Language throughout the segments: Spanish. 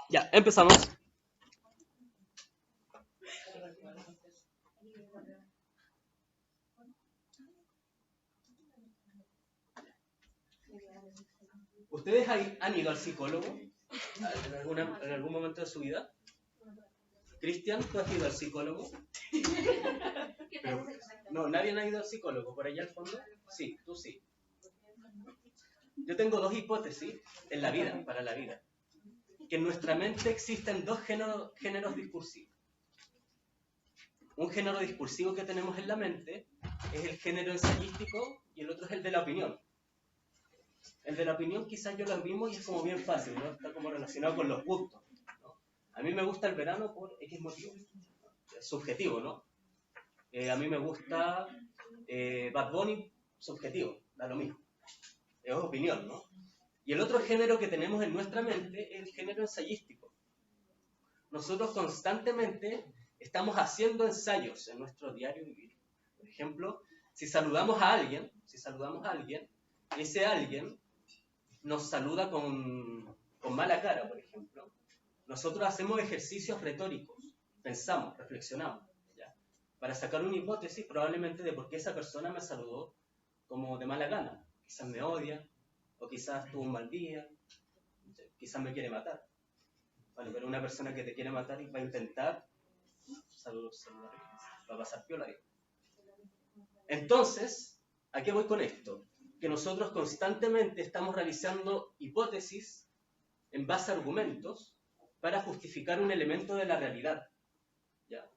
Ya, empezamos. ¿Ustedes han ido al psicólogo en algún momento de su vida? Cristian, ¿tú has ido al psicólogo? Pero, no, nadie ha ido al psicólogo. ¿Por allá al fondo? Sí, tú sí. Yo tengo dos hipótesis en la vida, para la vida. Que en nuestra mente existen dos géneros discursivos. Un género discursivo que tenemos en la mente es el género ensayístico y el otro es el de la opinión. El de la opinión quizás yo lo mismo y es como bien fácil, ¿no? Está como relacionado con los gustos, ¿no? A mí me gusta el verano por X motivo. Es subjetivo, ¿no? A mí me gusta Bad Bunny, subjetivo, da lo mismo. Es opinión, ¿no? Y el otro género que tenemos en nuestra mente es el género ensayístico. Nosotros constantemente estamos haciendo ensayos en nuestro diario vivir. Por ejemplo, si saludamos a alguien, ese alguien nos saluda con mala cara, por ejemplo, nosotros hacemos ejercicios retóricos, pensamos, reflexionamos, ¿ya? Para sacar una hipótesis probablemente de por qué esa persona me saludó como de mala gana. Quizás me odia, o quizás tuvo un mal día, quizás me quiere matar. Vale, pero una persona que te quiere matar y va a intentar va a pasar piola ahí. Entonces, ¿a qué voy con esto? Que nosotros constantemente estamos realizando hipótesis en base a argumentos para justificar un elemento de la realidad. ¿Ya?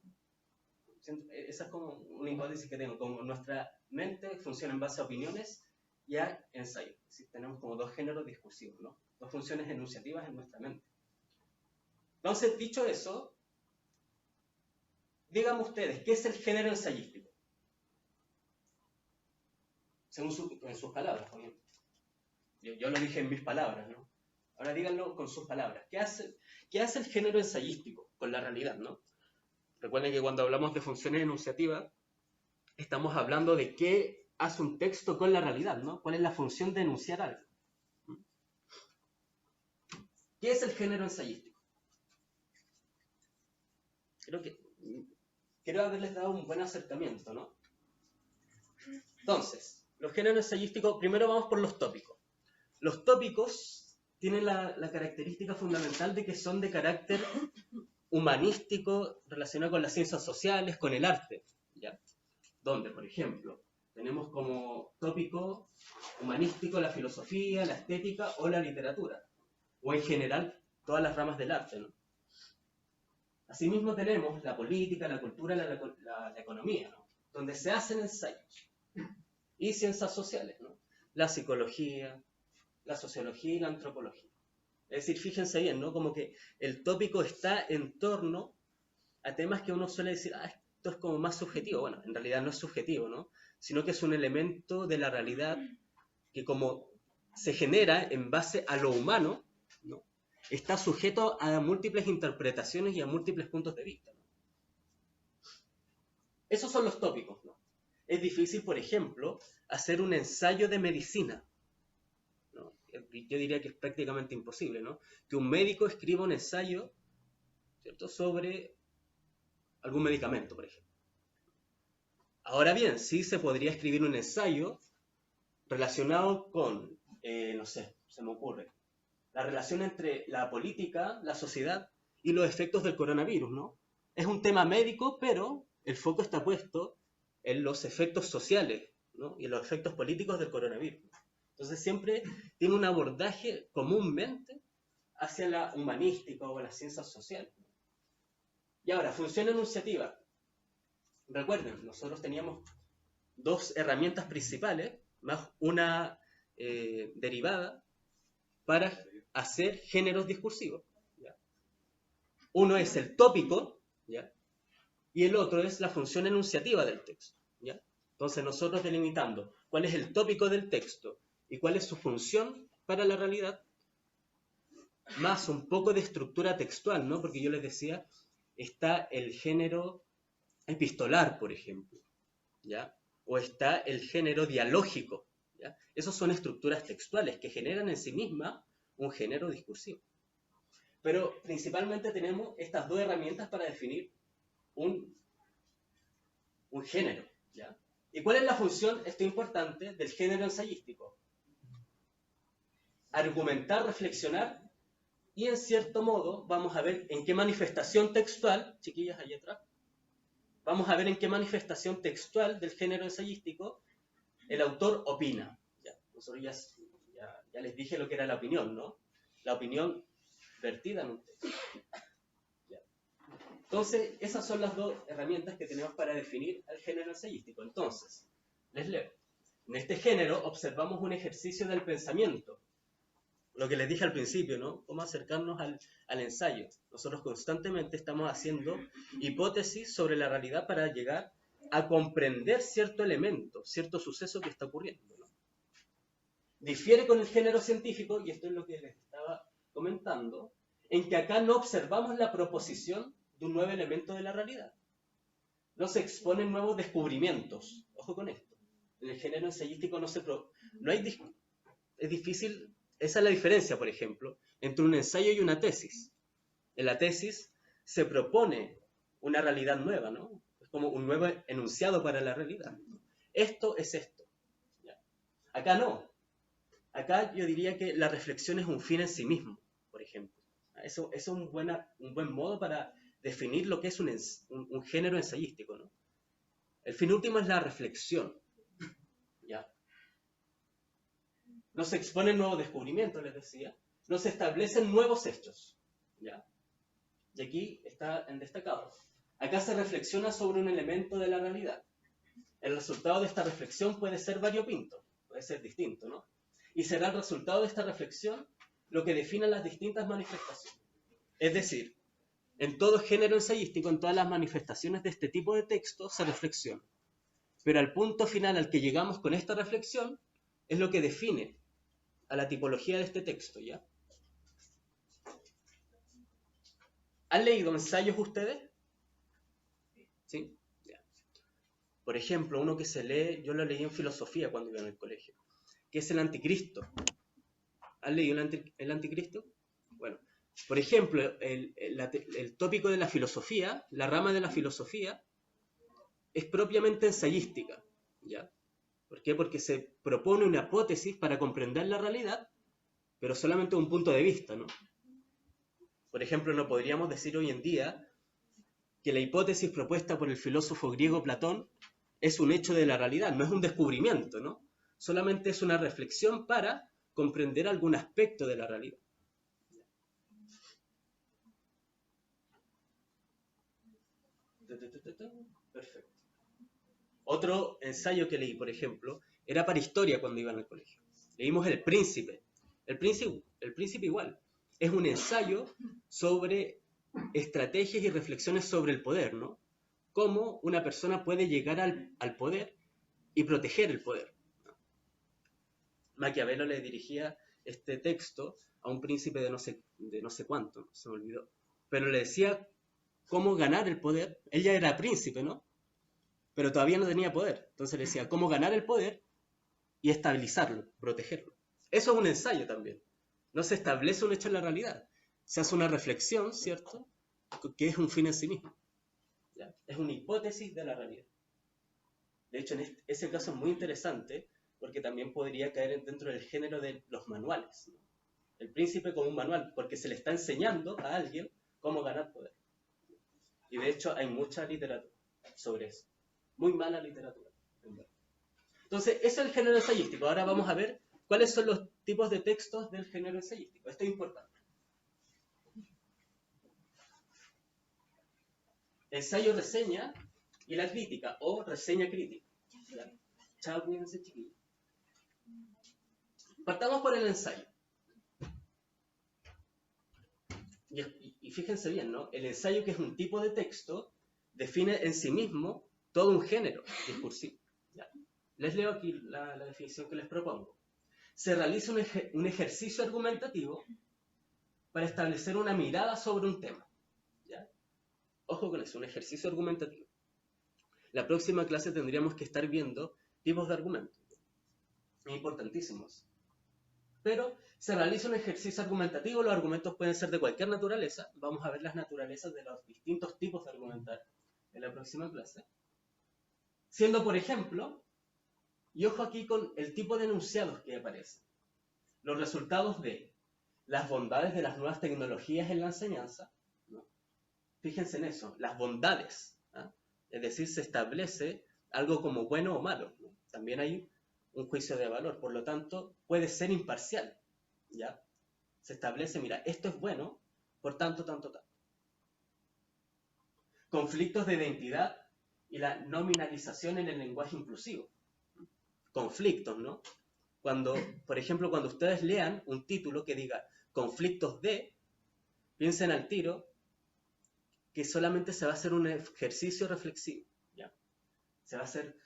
Esa es como una hipótesis que tengo. Como nuestra mente funciona en base a opiniones y a ensayos. Es decir, tenemos como dos géneros discursivos, ¿no? Dos funciones enunciativas en nuestra mente. Entonces, dicho eso, díganme ustedes, ¿qué es el género ensayístico? Según en sus palabras, por ejemplo. Yo lo dije en mis palabras, ¿no? Ahora díganlo con sus palabras. ¿Qué hace el género ensayístico con la realidad, no? Recuerden que cuando hablamos de funciones enunciativas, estamos hablando de qué hace un texto con la realidad, ¿no? ¿Cuál es la función de enunciar algo? ¿Qué es el género ensayístico? Quiero haberles dado un buen acercamiento, ¿no? Entonces, los géneros ensayísticos, primero vamos por los tópicos. Los tópicos tienen la característica fundamental de que son de carácter humanístico, relacionado con las ciencias sociales, con el arte, ¿ya? Donde, por ejemplo, tenemos como tópico humanístico la filosofía, la estética o la literatura, o en general todas las ramas del arte, ¿no? Asimismo tenemos la política, la cultura, la economía, ¿no? Donde se hacen ensayos, y ciencias sociales, ¿no? La psicología, la sociología y la antropología. Es decir, fíjense bien, ¿no? Como que el tópico está en torno a temas que uno suele decir, esto es como más subjetivo. Bueno, en realidad no es subjetivo, ¿no? Sino que es un elemento de la realidad que como se genera en base a lo humano, ¿no? Está sujeto a múltiples interpretaciones y a múltiples puntos de vista, ¿no? Esos son los tópicos, ¿no? Es difícil, por ejemplo, hacer un ensayo de medicina, ¿no? Yo diría que es prácticamente imposible, ¿no? Que un médico escriba un ensayo, ¿cierto?, sobre algún medicamento, por ejemplo. Ahora bien, sí se podría escribir un ensayo relacionado con, no sé, se me ocurre, la relación entre la política, la sociedad y los efectos del coronavirus, ¿no? Es un tema médico, pero el foco está puesto en los efectos sociales, ¿no? Y en los efectos políticos del coronavirus. Entonces siempre tiene un abordaje comúnmente hacia la humanística o la ciencia social. Y ahora, función enunciativa. Recuerden, nosotros teníamos dos herramientas principales, más una derivada, para hacer géneros discursivos, ¿ya? Uno es el tópico, ¿ya? Y el otro es la función enunciativa del texto, ¿ya? Entonces nosotros delimitando cuál es el tópico del texto y cuál es su función para la realidad, más un poco de estructura textual, ¿no? Porque yo les decía, está el género epistolar, por ejemplo, ¿ya? O está el género dialógico, ¿ya? Esas son estructuras textuales que generan en sí mismas un género discursivo. Pero principalmente tenemos estas dos herramientas para definir un género, ¿ya? ¿Y cuál es la función, esto es importante, del género ensayístico? Argumentar, reflexionar, y en cierto modo vamos a ver en qué manifestación textual, chiquillas allá atrás, vamos a ver en qué manifestación textual del género ensayístico el autor opina. ¿Ya? Nosotros ya les dije lo que era la opinión, ¿no? La opinión vertida en un texto. ¿Ya? Entonces, esas son las dos herramientas que tenemos para definir el género ensayístico. Entonces, les leo. En este género observamos un ejercicio del pensamiento. Lo que les dije al principio, ¿no? Cómo acercarnos al ensayo. Nosotros constantemente estamos haciendo hipótesis sobre la realidad para llegar a comprender cierto elemento, cierto suceso que está ocurriendo, ¿no? Difiere con el género científico, y esto es lo que les estaba comentando, en que acá no observamos la proposición de un nuevo elemento de la realidad. No se exponen nuevos descubrimientos. Ojo con esto. En el género ensayístico es difícil. Esa es la diferencia, por ejemplo, entre un ensayo y una tesis. En la tesis se propone una realidad nueva, ¿no? Es como un nuevo enunciado para la realidad. Esto es esto. ¿Ya? Acá no. Acá yo diría que la reflexión es un fin en sí mismo, por ejemplo. Eso es un buen modo para definir lo que es un género ensayístico, ¿no? El fin último es la reflexión. ¿Ya? No se exponen nuevos descubrimientos, les decía. No se establecen nuevos hechos. ¿Ya? Y aquí está en destacado. Acá se reflexiona sobre un elemento de la realidad. El resultado de esta reflexión puede ser variopinto, puede ser distinto, ¿no? Y será el resultado de esta reflexión lo que define las distintas manifestaciones. Es decir, en todo género ensayístico, en todas las manifestaciones de este tipo de texto, se reflexiona. Pero al punto final al que llegamos con esta reflexión es lo que define a la tipología de este texto, ¿ya? ¿Han leído ensayos ustedes? ¿Sí? Ya. Por ejemplo, uno que se lee, yo lo leí en filosofía cuando iba en el colegio, que es el Anticristo. ¿Han leído el Anticristo? Bueno, por ejemplo, el tópico de la filosofía, la rama de la filosofía, es propiamente ensayística, ¿ya? ¿Por qué? Porque se propone una hipótesis para comprender la realidad, pero solamente de un punto de vista, ¿no? Por ejemplo, no podríamos decir hoy en día que la hipótesis propuesta por el filósofo griego Platón es un hecho de la realidad, no es un descubrimiento, ¿no? Solamente es una reflexión para comprender algún aspecto de la realidad. Perfecto. Otro ensayo que leí, por ejemplo, era para historia cuando iba en el colegio. Leímos El Príncipe. El Príncipe igual. Es un ensayo sobre estrategias y reflexiones sobre el poder, ¿no? Cómo una persona puede llegar al poder y proteger el poder. Maquiavelo le dirigía este texto a un príncipe de no sé cuánto, se me olvidó. Pero le decía cómo ganar el poder. Él ya era príncipe, ¿no? Pero todavía no tenía poder. Entonces le decía cómo ganar el poder y estabilizarlo, protegerlo. Eso es un ensayo también. No se establece un hecho en la realidad. Se hace una reflexión, ¿cierto? Que es un fin en sí mismo. ¿Ya? Es una hipótesis de la realidad. De hecho, en ese caso es muy interesante porque también podría caer dentro del género de los manuales, ¿no? El príncipe como un manual, porque se le está enseñando a alguien cómo ganar poder. Y de hecho hay mucha literatura sobre eso. Muy mala literatura. Entonces, eso es el género ensayístico. Ahora vamos a ver cuáles son los tipos de textos del género ensayístico. Esto es importante. Ensayo, reseña y la crítica, o reseña crítica. ¿Ya? Chao, cuídense, chiquillos. Partamos por el ensayo. Y fíjense bien, ¿no? El ensayo, que es un tipo de texto, define en sí mismo todo un género discursivo. ¿Ya? Les leo aquí la definición que les propongo. Se realiza un ejercicio argumentativo para establecer una mirada sobre un tema. ¿Ya? Ojo con eso, un ejercicio argumentativo. La próxima clase tendríamos que estar viendo tipos de argumentos. Importantísimos. Pero se realiza un ejercicio argumentativo, los argumentos pueden ser de cualquier naturaleza. Vamos a ver las naturalezas de los distintos tipos de argumentar en la próxima clase. Siendo, por ejemplo, y ojo aquí con el tipo de enunciados que aparecen. Los resultados de las bondades de las nuevas tecnologías en la enseñanza, ¿no? Fíjense en eso, las bondades, ¿no? Es decir, se establece algo como bueno o malo, ¿no? También hay un juicio de valor, por lo tanto, puede ser imparcial, ¿ya? Se establece, mira, esto es bueno, por tanto, tanto. Conflictos de identidad y la nominalización en el lenguaje inclusivo. Conflictos, ¿no? Cuando, por ejemplo, cuando ustedes lean un título que diga conflictos de, piensen al tiro que solamente se va a hacer un ejercicio reflexivo, ¿ya? Se va a hacer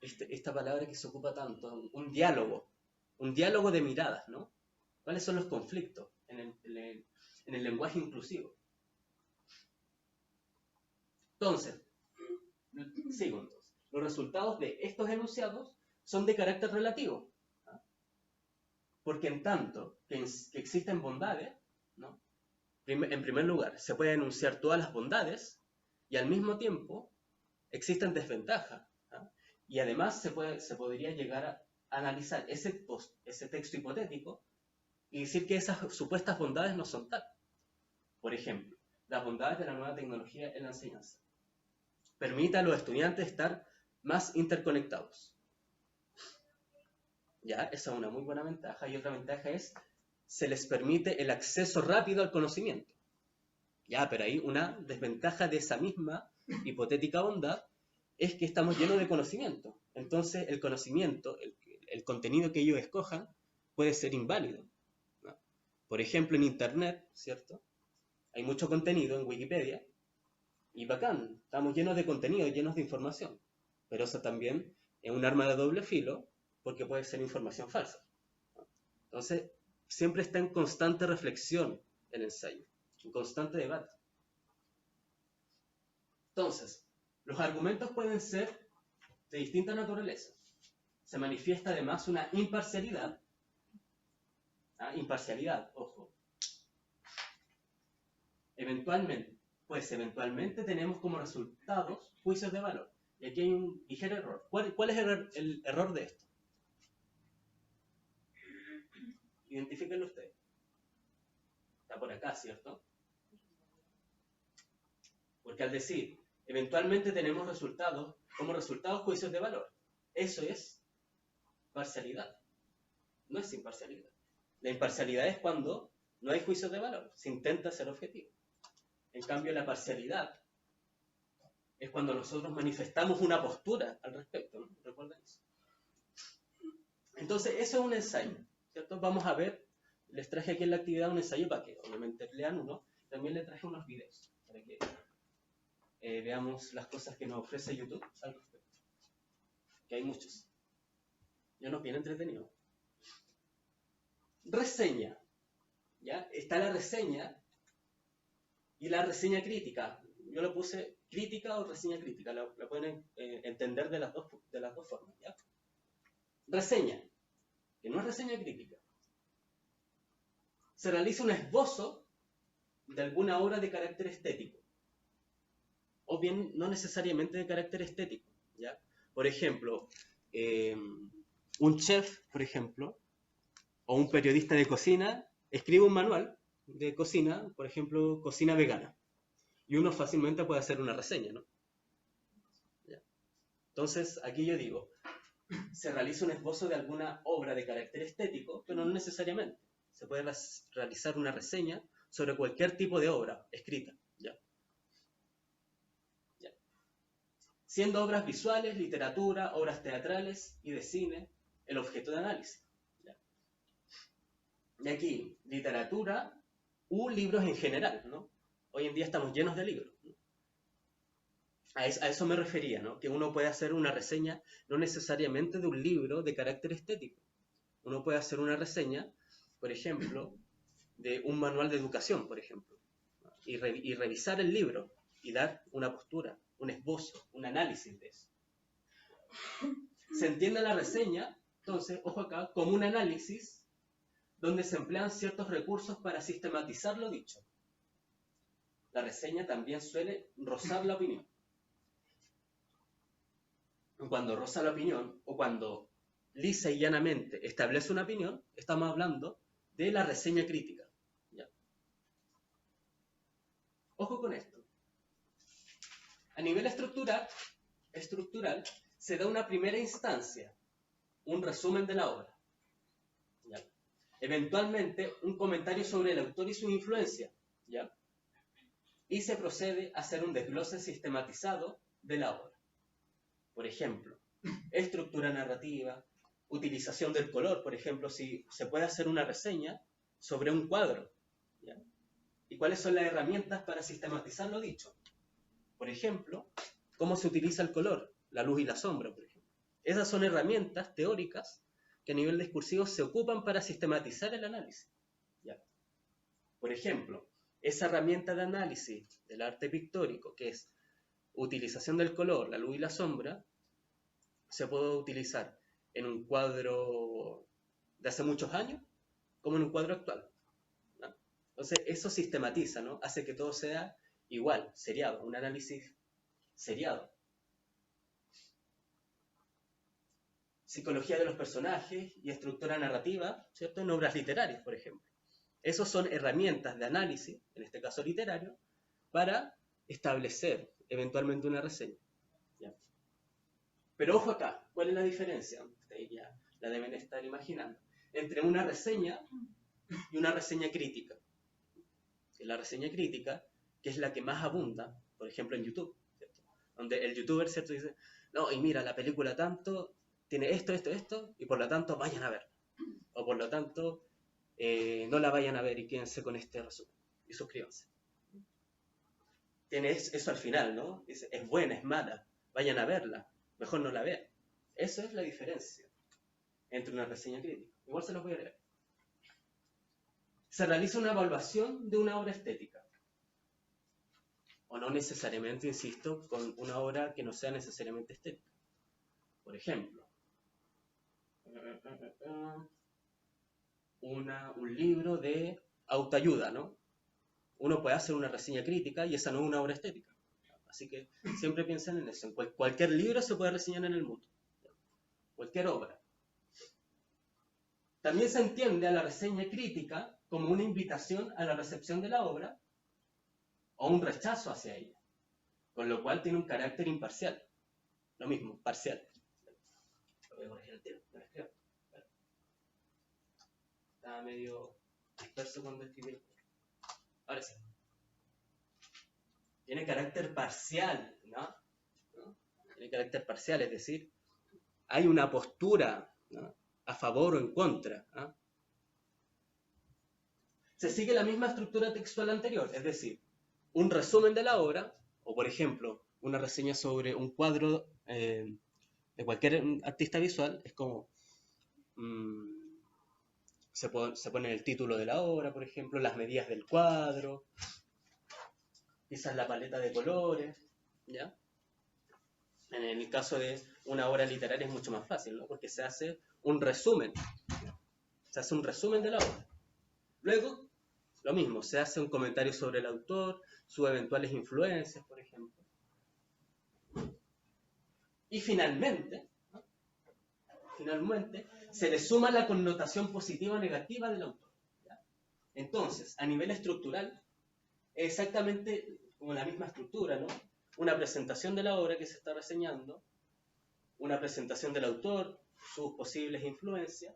esta palabra que se ocupa tanto, un diálogo de miradas, ¿no? ¿Cuáles son los conflictos en el lenguaje inclusivo? Entonces, sigo entonces. Los resultados de estos enunciados son de carácter relativo, ¿no? Porque en tanto que existen bondades, ¿no? En primer lugar, se pueden enunciar todas las bondades y al mismo tiempo existen desventajas, ¿no? Y además se podría llegar a analizar ese texto hipotético y decir que esas supuestas bondades no son tal. Por ejemplo, las bondades de la nueva tecnología en la enseñanza. Permite a los estudiantes estar más interconectados. Ya, esa es una muy buena ventaja. Y otra ventaja es, se les permite el acceso rápido al conocimiento. Ya, pero ahí una desventaja de esa misma hipotética bondad es que estamos llenos de conocimiento. Entonces, el conocimiento, el contenido que ellos escojan, puede ser inválido, ¿no? Por ejemplo, en Internet, ¿cierto? Hay mucho contenido en Wikipedia, y bacán, estamos llenos de contenido, llenos de información. Pero eso también es un arma de doble filo, porque puede ser información falsa, ¿no? Entonces, siempre está en constante reflexión el ensayo, en constante debate. Entonces, los argumentos pueden ser de distinta naturaleza. Se manifiesta además una imparcialidad. Imparcialidad, ojo. Eventualmente tenemos como resultados juicios de valor. Y aquí hay un ligero error. ¿Cuál es el error de esto? Identifíquenlo ustedes. Está por acá, ¿cierto? Porque al decir, eventualmente tenemos resultados, como resultados juicios de valor. Eso es parcialidad. No es imparcialidad. La imparcialidad es cuando no hay juicios de valor, se intenta ser objetivo. En cambio, la parcialidad es cuando nosotros manifestamos una postura al respecto, ¿no? ¿Recuerdan eso? Entonces, eso es un ensayo, ¿cierto? Vamos a ver, les traje aquí en la actividad un ensayo para que obviamente lean uno. También les traje unos videos para que veamos las cosas que nos ofrece YouTube al respecto. Que hay muchos. Y uno bien entretenido. Reseña. ¿Ya? Está la reseña y la reseña crítica. Yo lo puse crítica o reseña crítica. La pueden entender de las dos formas, ¿ya? Reseña, que no es reseña crítica. Se realiza un esbozo de alguna obra de carácter estético. O bien, no necesariamente de carácter estético, ¿ya? Por ejemplo, un chef, por ejemplo, o un periodista de cocina, escribe un manual de cocina, por ejemplo, cocina vegana. Y uno fácilmente puede hacer una reseña, ¿no? ¿Ya? Entonces, aquí yo digo, se realiza un esbozo de alguna obra de carácter estético, pero no necesariamente. Se puede realizar una reseña sobre cualquier tipo de obra escrita, ¿ya? ¿Ya? Siendo obras visuales, literatura, obras teatrales y de cine el objeto de análisis. ¿Ya? Y aquí, literatura u libros en general, ¿no? Hoy en día estamos llenos de libros, ¿no? A eso me refería, ¿no? Que uno puede hacer una reseña no necesariamente de un libro de carácter estético. Uno puede hacer una reseña, por ejemplo, de un manual de educación, por ejemplo, ¿no? y revisar el libro y dar una postura, un esbozo, un análisis de eso. Se entiende la reseña, entonces, ojo acá, como un análisis donde se emplean ciertos recursos para sistematizar lo dicho. La reseña también suele rozar la opinión. Cuando roza la opinión, o cuando lisa y llanamente establece una opinión, estamos hablando de la reseña crítica. ¿Ya? Ojo con esto. A nivel estructural, se da una primera instancia, un resumen de la obra. ¿Ya? Eventualmente, un comentario sobre el autor y su influencia. ¿Ya? Y se procede a hacer un desglose sistematizado de la obra. Por ejemplo, estructura narrativa, utilización del color. Por ejemplo, si se puede hacer una reseña sobre un cuadro. ¿Ya? ¿Y cuáles son las herramientas para sistematizar lo dicho? Por ejemplo, cómo se utiliza el color, la luz y la sombra, por ejemplo. Esas son herramientas teóricas que a nivel discursivo se ocupan para sistematizar el análisis. ¿Ya? Por ejemplo, esa herramienta de análisis del arte pictórico, que es utilización del color, la luz y la sombra, se puede utilizar en un cuadro de hace muchos años como en un cuadro actual, ¿no? Entonces, eso sistematiza, ¿no? Hace que todo sea igual, seriado, un análisis seriado. Psicología de los personajes y estructura narrativa, ¿cierto? En obras literarias, por ejemplo. Esas son herramientas de análisis, en este caso literario, para establecer eventualmente una reseña. ¿Ya? Pero ojo acá, ¿cuál es la diferencia? Ustedes ya la deben estar imaginando. Entre una reseña y una reseña crítica. La reseña crítica, que es la que más abunda, por ejemplo en YouTube, ¿cierto? Donde el youtuber, ¿cierto? Dice, no, y mira, la película tanto, tiene esto, y por lo tanto vayan a verla. O por lo tanto, no la vayan a ver y quédense con este resumen. Y suscríbanse. Tiene eso al final, ¿no? Dice, es buena, es mala, vayan a verla, mejor no la vean. Esa es la diferencia entre una reseña crítica. Igual se los voy a leer. Se realiza una evaluación de una obra estética. O no necesariamente, insisto, con una obra que no sea necesariamente estética. Por ejemplo, un libro de autoayuda, ¿no? Uno puede hacer una reseña crítica y esa no es una obra estética. Así que siempre piensen en eso. Cualquier libro se puede reseñar en el mundo. Cualquier obra. También se entiende a la reseña crítica como una invitación a la recepción de la obra o un rechazo hacia ella, con lo cual tiene un carácter imparcial. Lo mismo, parcial. Lo voy a corregir el tiro, no lo escribo. Estaba medio disperso cuando escribí. Ahora sí. Tiene carácter parcial, ¿no? Tiene carácter parcial, es decir, hay una postura, ¿no?, a favor o en contra, ¿no? Se sigue la misma estructura textual anterior, es decir, un resumen de la obra, o por ejemplo, una reseña sobre un cuadro de cualquier artista visual, es como se pone el título de la obra, por ejemplo, las medidas del cuadro, quizás la paleta de colores, ¿ya? En el caso de una obra literaria es mucho más fácil, ¿no? Porque se hace un resumen, se hace un resumen de la obra. Luego, lo mismo, se hace un comentario sobre el autor, sus eventuales influencias, por ejemplo. Y finalmente, ¿no?, se le suma la connotación positiva o negativa del autor, ¿ya? Entonces, a nivel estructural, es exactamente como la misma estructura, ¿no? Una presentación de la obra que se está reseñando, una presentación del autor, sus posibles influencias,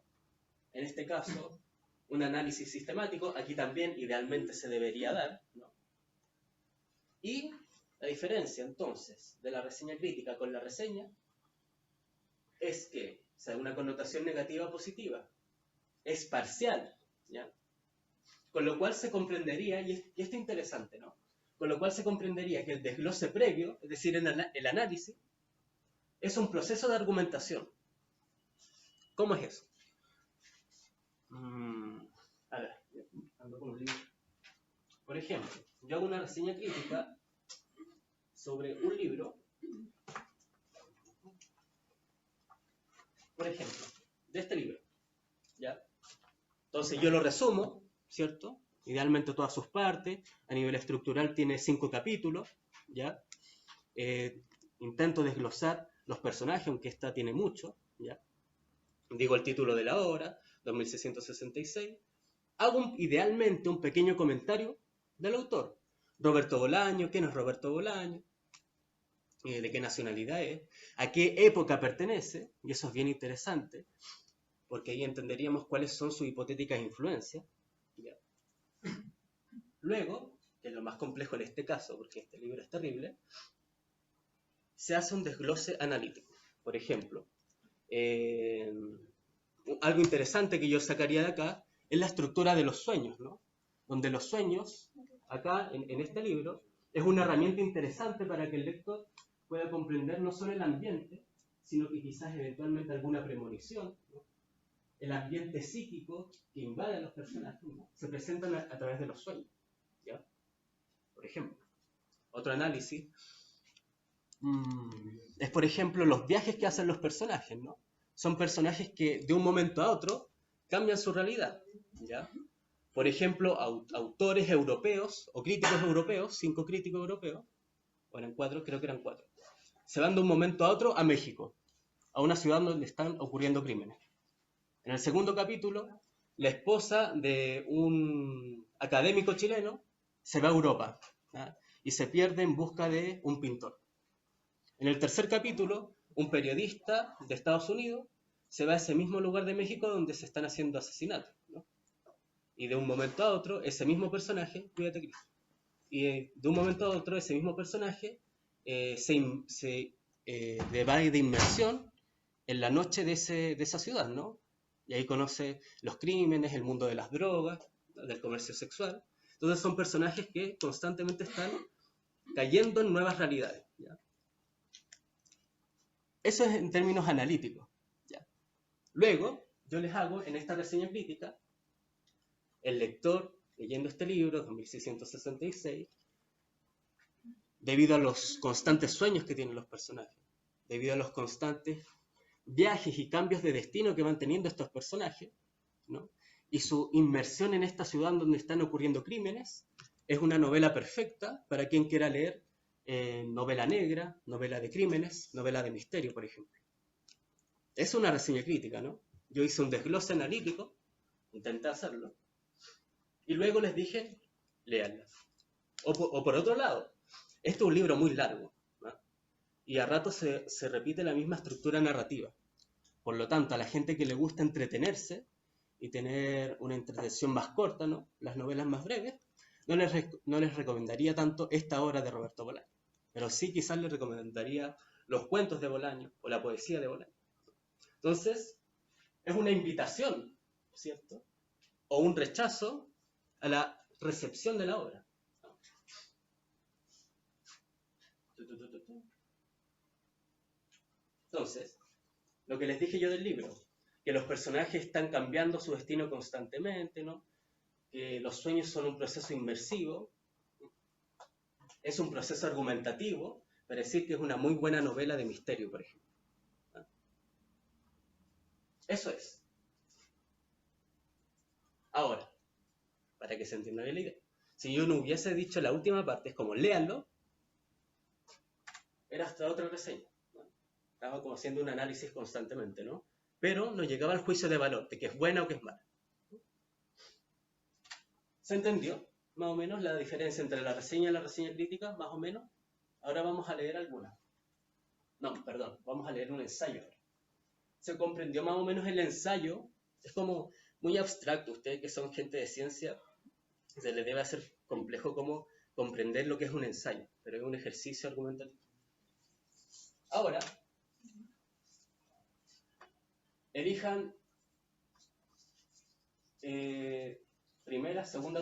en este caso, un análisis sistemático, aquí también idealmente se debería dar, ¿no? Y la diferencia, entonces, de la reseña crítica con la reseña es que se da una connotación negativa o positiva, es parcial, ¿ya? Con lo cual se comprendería, y esto es interesante, ¿no?, con lo cual se comprendería que el desglose previo, es decir, el análisis, es un proceso de argumentación. ¿Cómo es eso? A ver, ando con un libro. Por ejemplo, yo hago una reseña crítica sobre un libro, por ejemplo, de este libro, ¿ya? Entonces yo lo resumo, ¿cierto? Idealmente todas sus partes. A nivel estructural tiene 5 capítulos, ¿ya? Intento desglosar los personajes, aunque esta tiene mucho, ¿ya? Digo el título de la obra, 2666. Hago idealmente un pequeño comentario del autor. Roberto Bolaño, ¿quién es Roberto Bolaño? ¿De qué nacionalidad es? ¿A qué época pertenece? Y eso es bien interesante, porque ahí entenderíamos cuáles son sus hipotéticas influencias. ¿Ya? Luego, que es lo más complejo en este caso, porque este libro es terrible, se hace un desglose analítico. Por ejemplo, algo interesante que yo sacaría de acá es la estructura de los sueños, ¿no? Donde los sueños, acá en este libro, es una herramienta interesante para que el lector pueda comprender no solo el ambiente, sino que quizás eventualmente alguna premonición, ¿no? El ambiente psíquico que invade a los personajes, ¿no? Se presentan a través de los sueños, ¿ya? Por ejemplo, otro análisis es, por ejemplo, los viajes que hacen los personajes, ¿no? Son personajes que de un momento a otro cambian su realidad, ¿ya? Por ejemplo, autores europeos o críticos europeos, 5 críticos europeos, o eran 4, creo que eran 4, se van de un momento a otro a México, a una ciudad donde están ocurriendo crímenes. En el segundo capítulo, la esposa de un académico chileno se va a Europa, ¿ya? Y se pierde en busca de un pintor. En el tercer capítulo, un periodista de Estados Unidos se va a ese mismo lugar de México donde se están haciendo asesinatos, ¿no? Y de un momento a otro, ese mismo personaje, cuídate Cris, y de un momento a otro, ese mismo personaje se va de inmersión en la noche de esa ciudad, ¿no? Y ahí conoce los crímenes, el mundo de las drogas, del comercio sexual. Entonces son personajes que constantemente están cayendo en nuevas realidades, ¿ya? Eso es en términos analíticos, ¿ya? Luego, yo les hago en esta reseña crítica, el lector leyendo este libro, 2666, debido a los constantes sueños que tienen los personajes, debido a los constantes viajes y cambios de destino que van teniendo estos personajes, ¿no? Y su inmersión en esta ciudad donde están ocurriendo crímenes, es una novela perfecta para quien quiera leer novela negra, novela de crímenes, novela de misterio, por ejemplo. Es una reseña crítica, ¿no? Yo hice un desglose analítico, intenté hacerlo, y luego les dije, léanla. O por otro lado, este es un libro muy largo, ¿no? Y a rato se repite la misma estructura narrativa. Por lo tanto, a la gente que le gusta entretenerse y tener una entretención más corta, ¿no? Las novelas más breves, no les recomendaría tanto esta obra de Roberto Bolaño. Pero sí quizás les recomendaría los cuentos de Bolaño o la poesía de Bolaño. Entonces, es una invitación, ¿cierto? O un rechazo a la recepción de la obra. Entonces, lo que les dije yo del libro, que los personajes están cambiando su destino constantemente, ¿no? Que los sueños son un proceso inmersivo, es un proceso argumentativo, para decir que es una muy buena novela de misterio, por ejemplo. Eso es. Ahora, para que se entienda bien la idea, si yo no hubiese dicho la última parte, es como léanlo, era hasta otra reseña, ¿no? Estaba como haciendo un análisis constantemente, ¿no? Pero no llegaba al juicio de valor, de que es buena o que es mala. ¿Se entendió? Más o menos la diferencia entre la reseña y la reseña crítica, más o menos. Ahora vamos a leer alguna. No, perdón, vamos a leer un ensayo. ¿Se comprendió más o menos el ensayo? Es como muy abstracto. Ustedes que son gente de ciencia, se les debe hacer complejo como comprender lo que es un ensayo, pero es un ejercicio argumentativo. Ahora, elijan primera, segunda,